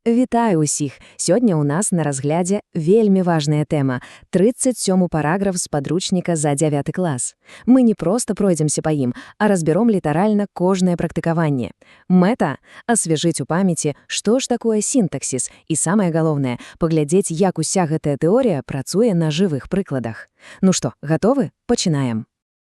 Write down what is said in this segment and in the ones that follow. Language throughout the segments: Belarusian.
Вітаю ўсіх! Сёння ў нас на разглядзе вельмі важная тэма – 37 параграф з падручніка за 9 клас. Мы не проста пройдземся па ім, а разбяром літаральна кожнае практыкаванне. Мэта – асвежыць у памяці, што ж такое сінтаксіс, і самае галоўнае – паглядзець, як уся гэтая тэорыя працуе на жывых прыкладах. Ну што, гатовы? Пачынаем.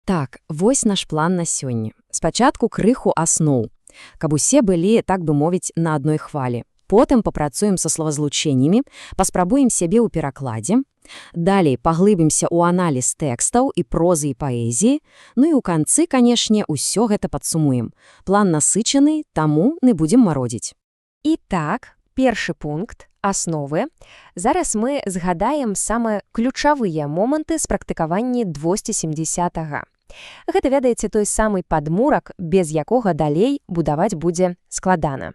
Так, вось наш план на сёння. Спачатку крыху асноў, каб усе былі, так бы мовіць, на адной хвалі. Потым папрацуем са словазлучэннямі, паспрабуем сябе ў перакладзе. Далей паглыбімся ў аналіз тэкстаў і прозы і паэзіі. Ну і ў канцы, канешне, усё гэта падсумуем. План насычаны, таму не будзем мародзіць. І так, першы пункт – асновы. Зараз мы згадаем самыя ключавыя моманты з практыкавання 270-га. Гэта, ведаеце, той самы падмурак, без якога далей будаваць будзе складана.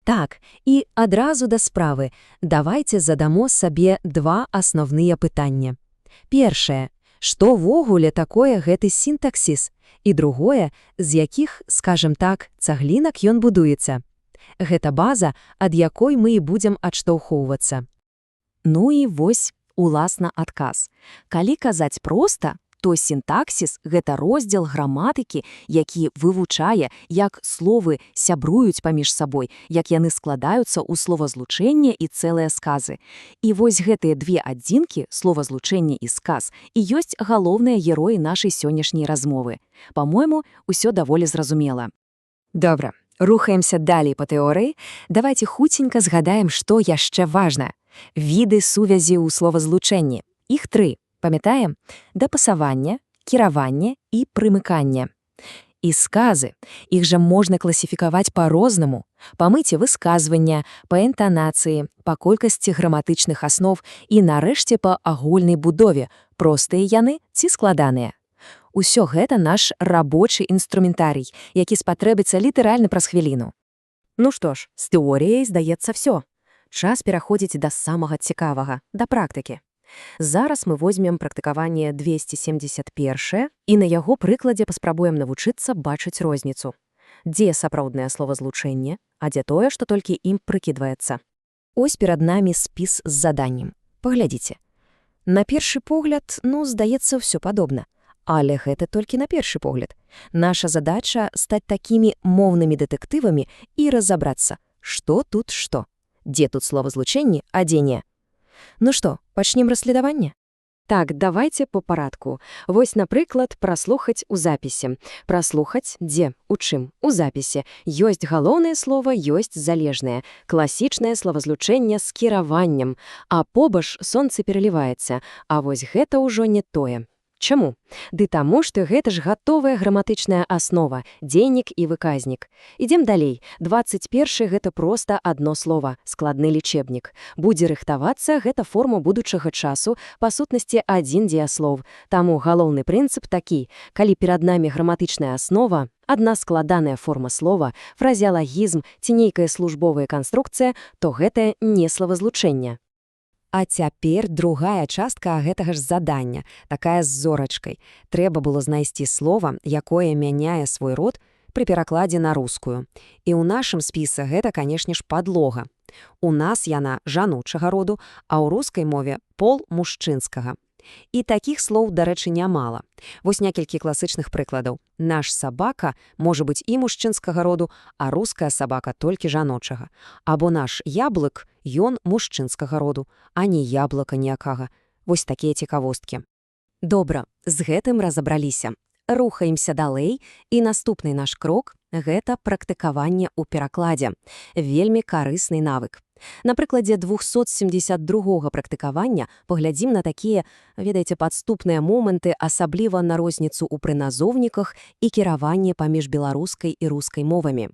Так, і адразу да справы. Давайце задамо сабе два асноўныя пытання. Першае, што ввогуле такое гэты сінтаксіс? І другое, з якіх, скажем так, цаглінак ён будуецца? Гэта база, ад якой мы і будзем адштоўхоўвацца. Ну і вось, уласна, адказ. Калі казаць проста, то сінтаксіс – гэта роздзел граматыкі, які вывучае, як словы сябруюць паміж сабой, як яны складаюцца ў словазлучэнне і цэлыя сказы. І вось гэтыя две адзінкі, словазлучэнне і сказ, і ёсць галоўныя героі нашай сённяшняй размовы. Па-мойму, усё даволі зразумела. Добра, рухаемся далей па тэорыі. Давайце хуценька згадаем, што яшчэ важна. Віды сувязі ў словазлучэнні. Іх тры. Памятаем? Дапасаванне, кіраванне і прымыканне. І сказы. Іх жа можна класіфікаваць па-рознаму. Па мыце высказвання, па інтанацыі, па колькасці граматычных аснов і, нарэшце, па агульнай будове, простыя яны ці складаныя. Усё гэта наш рабочы інструментарый, які спатрэбіцца літаральна праз хвіліну. Ну што ж, з тэорыяй здаецца всё. Час пераходзіць да самага цікавага, да практыкі. Зараз мы возьмем практыкаванне 271 і на яго прыкладзе паспрабуем навучыцца бачыць розніцу. Дзе сапраўднае словазлучэнне, а дзе тое, што толькі ім прыкідваецца. Ось перад намі спіс з заданнем. Паглядзіце. На першы погляд, здаецца, ўсё падобна. Але гэта толькі на першы погляд. Наша задача – стаць такімі моўнымі дэтэктывамі і разабрацца, што тут што. Дзе тут словазлучэнне, а дзе не. Ну што, пачнем расследаванне? Так, давайце по парадку. Вось, напрыклад, праслухаць у запісе. Праслухаць дзе? У чым? У запісе. Ёсць галоўнае слова, ёсць залежнае. Класічнае словазлучэнне з кіраваннем. А побач сонца пераліваецца. А вось гэта ўжо не тое. Чаму? Ды таму, што гэта ж гатовая граматычная аснова, дзейнік і выказнік. Ідзем далей. 21 гэта проста адно слова, складны лічэбнік. Будзе рыхтавацца гэта форма будучага часу, па сутнасці адзін дзеяслоў. Таму галоўны прынцып такі: калі перад намі граматычная аснова, адна складаная форма слова, фразеалагізм ці нейкая службовая канструкцыя, то гэта не словазлучэнне. А цяпер другая частка гэтага ж задання, такая з зорачкай. Трэба было знайсці слова, якое мяняе свой род пры перакладзе на рускую. І ў нашым спісе гэта, канешне ж, падлога. У нас яна жаночага роду, а ў рускай мове пол мужчынскага. І такіх слоў, дарэчы, нямала. Вось некалькі класычных прыкладаў. Наш сабака можа быць і мужчынскага роду, а руская сабака толькі жаночага. Або наш яблык, ён мужчынскага роду, а не яблыка ніякага. Вось такія цікавосткі. Добра, з гэтым разабраліся. Рухаемся далей, і наступны наш крок – гэта практыкаванне ў перакладзе. Вельмі карысны навык. На прыкладзе 272 практыкавання паглядзім на такія, ведаеце, падступныя моманты, асабліва на розніцу ў прыназоўніках і кіраванне паміж беларускай і рускай мовамі.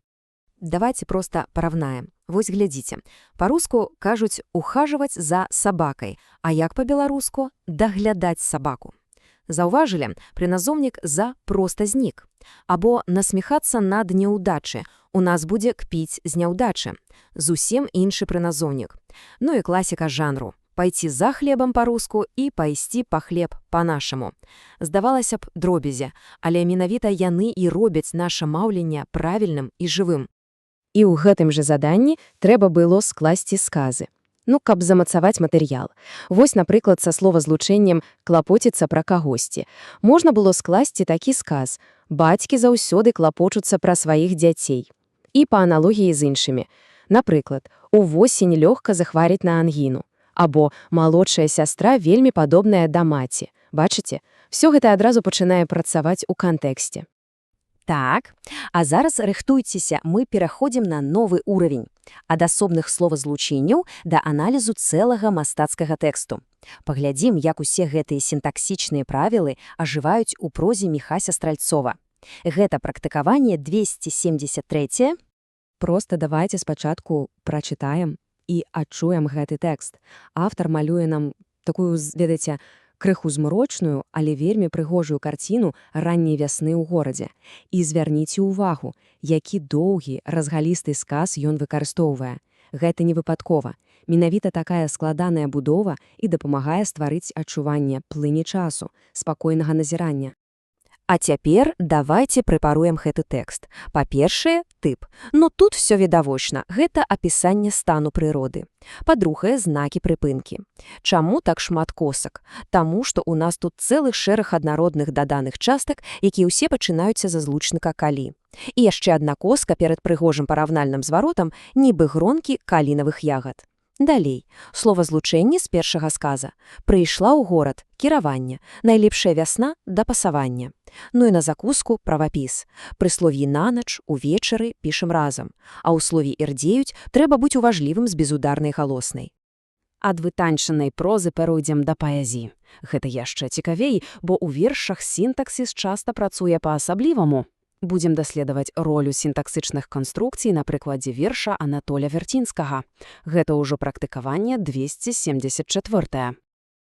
Давайце проста параўнаем. Вось глядзіце. Па-руску кажуць «ухаживаць за сабакай», а як па-беларуску – «даглядаць сабаку». Заўважылі, прыназоўнік «за» проста знік. Або насміхацца над няўдачы. У нас будзе кпіць з няўдачы. Зусім іншы прыназоўнік. Ну і класіка жанру. Пайці за хлебам па-руску і пайсці па хлеб па-нашаму. Здавалася б, дробязі, але менавіта яны і робяць наша маўленне правільным і жывым. І ў гэтым жа заданні трэба было скласці сказы. Ну, каб замацаваць матэрыял. Вось, напрыклад, са словазлучэннем «клапоціцца пра кагосьці». Можна было скласці такі сказ «Бацькі заўсёды клапочуцца пра сваіх дзяцей». І па аналогіі з іншымі. Напрыклад, «Увосень лёгка захварыць на ангіну». Або «Малодшая сястра вельмі падобная да маці». Бачыце? Всё гэта адразу пачынае працаваць у кантэксце. Так, а зараз рыхтуйцеся, мы пераходзім на новы ўравень. Ад асобных словазлучэнняў да аналізу цэлага мастацкага тэксту. Паглядзім, як усе гэтыя сінтаксічныя правілы ажываюць у прозе Міхася Стральцова. Гэта практыкаванне 273. Проста давайце спачатку прачытаем і адчуем гэты тэкст. Аўтар малюе нам такую, ведаеце, крыху змрочную, але вельмі прыгожую карціну ранняй вясны ў горадзе. І звярніце ўвагу, які доўгі, разгалісты сказ ён выкарыстоўвае. Гэта не выпадкова. Менавіта такая складаная будова і дапамагае стварыць адчуванне плыні часу, спакойнага назірання. А цяпер давайце прэпаруем гэты тэкст. Па-першае, тып. Ну тут всё відавочна. Гэта апісанне стану прыроды. Па-другае, знакі прыпынкі. Чаму так шмат косак? Таму, што ў нас тут цэлы шэраг аднародных даданых частак, якія ўсе пачынаюцца за злучніка «калі». І яшчэ адна коска перад прыгожым параўнальным зваротам, нібы гронкі калінавых ягад. Далей. Словазлучэнне з першага сказа. Прыйшла ў горад, кіраванне. Найлепшая вясна да пасавання. Ну і на закуску правапіс. Пры слові нанач, увечары пішам разам. А ў слове ірдзеюць трэба быць уважлівым з безударнай галоснай. Ад вытанчанай прозы пяройдзем да паэзіі. Гэта яшчэ цікавей, бо ў вершах сінтаксіс часта працуе па-асабліваму. Будзем даследаваць ролю сінтаксічных канструкцый на прыкладзе верша Анатоля Вярцінскага. Гэта ўжо практыкаванне 274.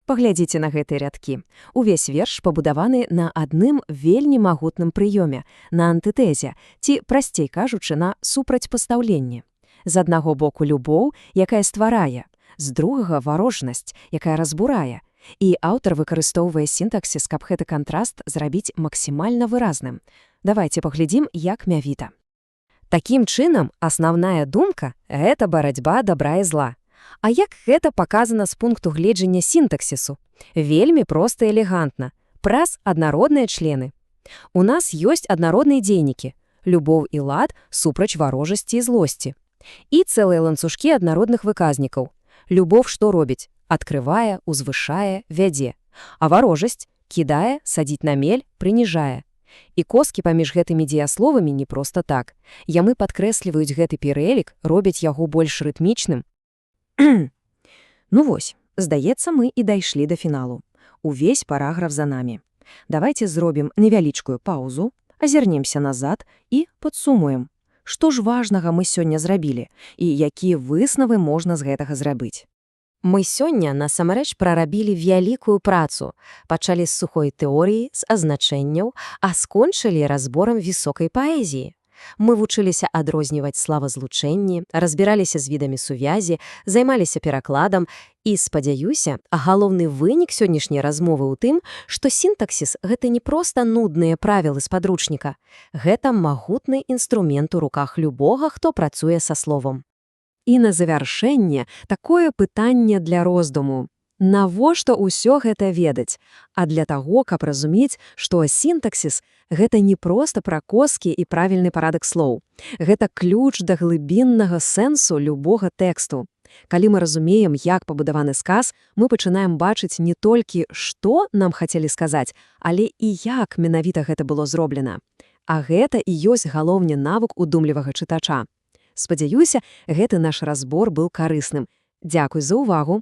Паглядзіце на гэтыя рядкі. Увесь верш пабудаваны на адным вельмі магутным прыёме, на антытэзе, ці, прасцей кажучы, на супрацьпастаўленні. З аднаго боку любоў, якая стварае, з другага варожнасць, якая разбурае. І аўтар выкарыстоўвае сінтаксіс, каб гэты кантраст зрабіць максімальна выразным. Давайце паглядзім, як мявіта. Такім чынам, асноўная думка – гэта барацьба добра і зла. А як гэта паказана з пункту гледжання сінтаксісу? Вельмі проста і элегантна. Праз аднародныя члены. У нас ёсць аднародныя дзейнікі – любоў і лад супраць варожасці і злосці. І цэлыя ланцужкі аднародных выказнікаў. Любоў што робіць? Адкрывае, узвышае, вядзе. А варожасць кідае, садзіць на мель, прыніжае. І коскі паміж гэтымі дзеясловамі не проста так. Ямы падкрэсліваюць гэты перэлік, робяць яго больш рытмічным. Ну вось, здаецца, мы і дайшлі да фіналу. Увесь параграф за намі. Давайце зробім невялічкую паўзу, азірнемся назад і падсумуем. Што ж важнага мы сёння зрабілі і якія высновы можна з гэтага зрабіць? Мы сёння, насамрэч, прарабілі вялікую працу. Пачалі з сухой тэорыі, з азначэнняў, а скончылі разборам высокай паэзіі. Мы вучыліся адрозніваць славазлучэнні, разбіраліся з відамі сувязі, займаліся перакладам і, спадзяюся, галоўны вынік сённяшняй размовы ў тым, што сінтаксіс – гэта не проста нудныя правілы з падручніка. Гэта магутны інструмент у руках любога, хто працуе са словом. І на завяршэнне такое пытанне для роздуму. Навошта ўсё гэта ведаць? А для таго, каб разумець, што сінтаксіс – гэта не проста пра коскі і правільны парадак слоў. Гэта ключ да глыбіннага сэнсу любога тэксту. Калі мы разумеем, як пабудаваны сказ, мы пачынаем бачыць не толькі, што нам хацелі сказаць, але і як менавіта гэта было зроблена. А гэта і ёсць галоўны навык удумлівага чытача. Спадзяюся, гэты наш разбор быў карысным. Дзякуй за ўвагу.